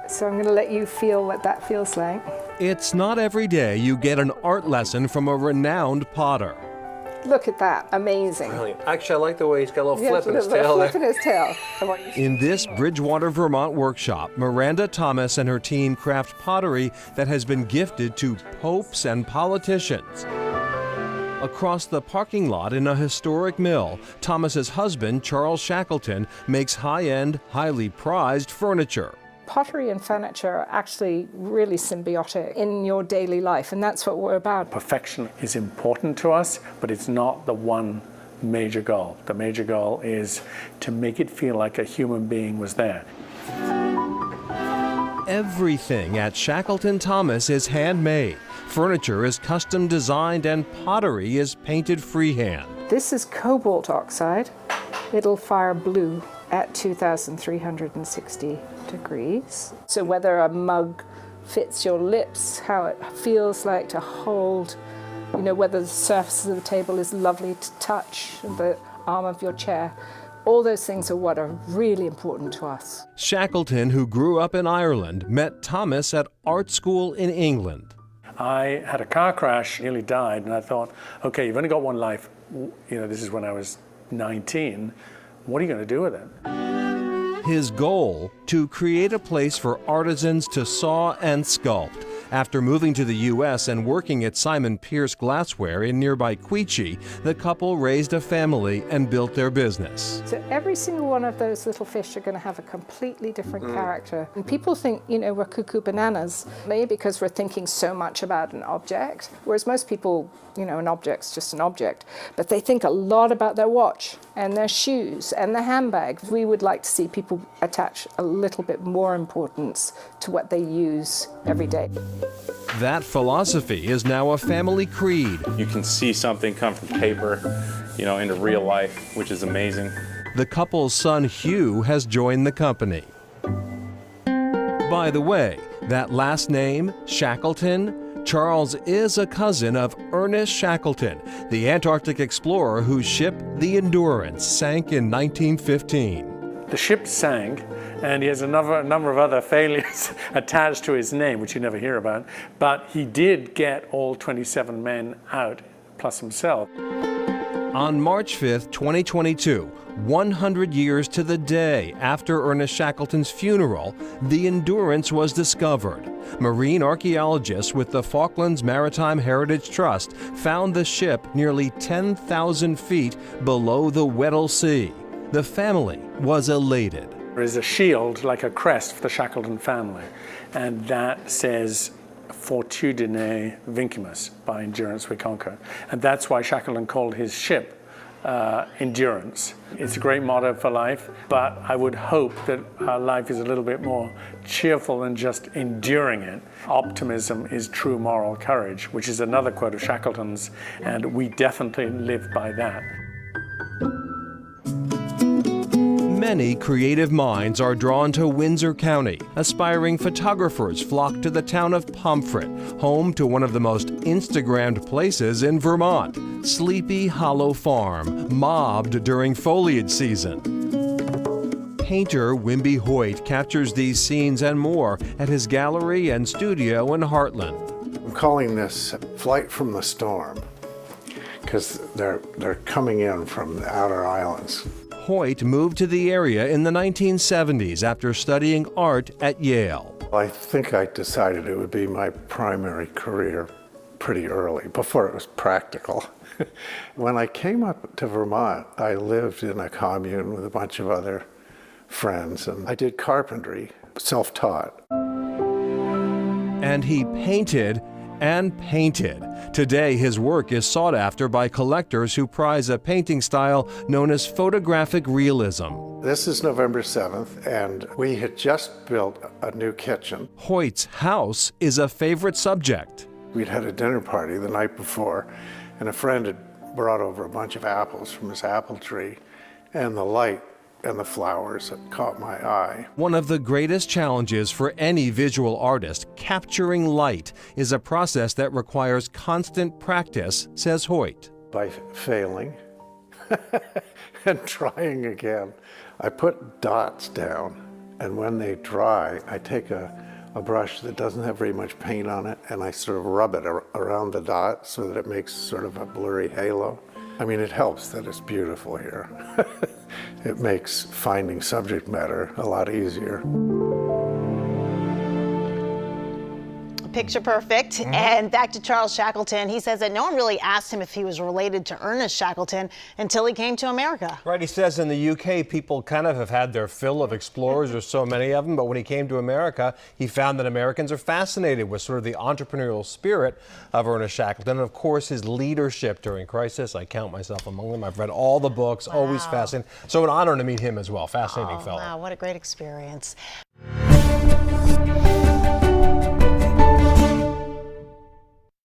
So I'm going to let you feel what that feels like. It's not every day you get an art lesson from a renowned potter. Look at that, amazing. Brilliant. Actually, I like the way he's got a little Yeah, flip in his little tail there. flip in his tail. I want you to In this Bridgewater, Vermont workshop, Miranda Thomas and her team craft pottery that has been gifted to popes and politicians. Across the parking lot in a historic mill, Thomas's husband, Charles Shackleton, makes high-end, highly prized furniture. Pottery and furniture are actually really symbiotic in your daily life, and that's what we're about. Perfection is important to us, but it's not the one major goal. The major goal is to make it feel like a human being was there. Everything at Shackleton Thomas is handmade. Furniture is custom designed and pottery is painted freehand. This is cobalt oxide. It'll fire blue at 2,360 degrees. So whether a mug fits your lips, how it feels like to hold, whether the surface of the table is lovely to touch, the arm of your chair, all those things are what are really important to us. Shackleton, who grew up in Ireland, met Thomas at art school in England. I had a car crash, nearly died, and I thought, okay, you've only got one life. This is when I was 19. What are you going to do with it? His goal, to create a place for artisans to saw and sculpt. After moving to the U.S. and working at Simon Pierce Glassware in nearby Quechee, the couple raised a family and built their business. So every single one of those little fish are going to have a completely different character. And people think, we're cuckoo bananas, maybe because we're thinking so much about an object, whereas most people, an object's just an object, but they think a lot about their watch and their shoes and their handbag. We would like to see people attach a little bit more importance to what they use every day. That philosophy is now a family creed. You can see something come from paper, into real life, which is amazing. The couple's son Hugh has joined the company. By the way, that last name, Shackleton, Charles is a cousin of Ernest Shackleton, the Antarctic explorer whose ship, the Endurance, sank in 1915. The ship sank, and he has a number of other failures attached to his name, which you never hear about. But he did get all 27 men out, plus himself. On March 5th, 2022, 100 years to the day after Ernest Shackleton's funeral, the Endurance was discovered. Marine archaeologists with the Falklands Maritime Heritage Trust found the ship nearly 10,000 feet below the Weddell Sea. The family was elated. There is a shield, like a crest, for the Shackleton family, and that says Fortudine Vincimus, by Endurance we conquer. And that's why Shackleton called his ship Endurance. It's a great motto for life, but I would hope that our life is a little bit more cheerful than just enduring it. Optimism is true moral courage, which is another quote of Shackleton's, and we definitely live by that. Many creative minds are drawn to Windsor County. Aspiring photographers flock to the town of Pomfret, home to one of the most Instagrammed places in Vermont, Sleepy Hollow Farm, mobbed during foliage season. Painter Wimby Hoyt captures these scenes and more at his gallery and studio in Heartland. I'm calling this Flight from the Storm because they're coming in from the outer islands. Hoyt moved to the area in the 1970s after studying art at Yale. I think I decided it would be my primary career pretty early, before it was practical. When I came up to Vermont, I lived in a commune with a bunch of other friends, and I did carpentry, self-taught. And he painted and painted. Today, his work is sought after by collectors who prize a painting style known as photographic realism. This is November 7th, and we had just built a new kitchen. Hoyt's house is a favorite subject. We'd had a dinner party the night before, and a friend had brought over a bunch of apples from his apple tree, and the light and the flowers that caught my eye. One of the greatest challenges for any visual artist, capturing light, is a process that requires constant practice, says Hoyt. By failing and trying again, I put dots down And when they dry, I take a brush that doesn't have very much paint on it, and I sort of rub it around the dot so that it makes sort of a blurry halo. I mean, it helps that it's beautiful here. It makes finding subject matter a lot easier. Picture perfect. And back to Charles Shackleton. He says that no one really asked him if he was related to Ernest Shackleton until he came to America. Right, he says in the UK, people kind of have had their fill of explorers. There's so many of them. But when he came to America, he found that Americans are fascinated with sort of the entrepreneurial spirit of Ernest Shackleton. And of course, his leadership during crisis. I count myself among them. I've read all the books, always fascinating. So an honor to meet him as well. Fascinating fellow. Wow, what a great experience.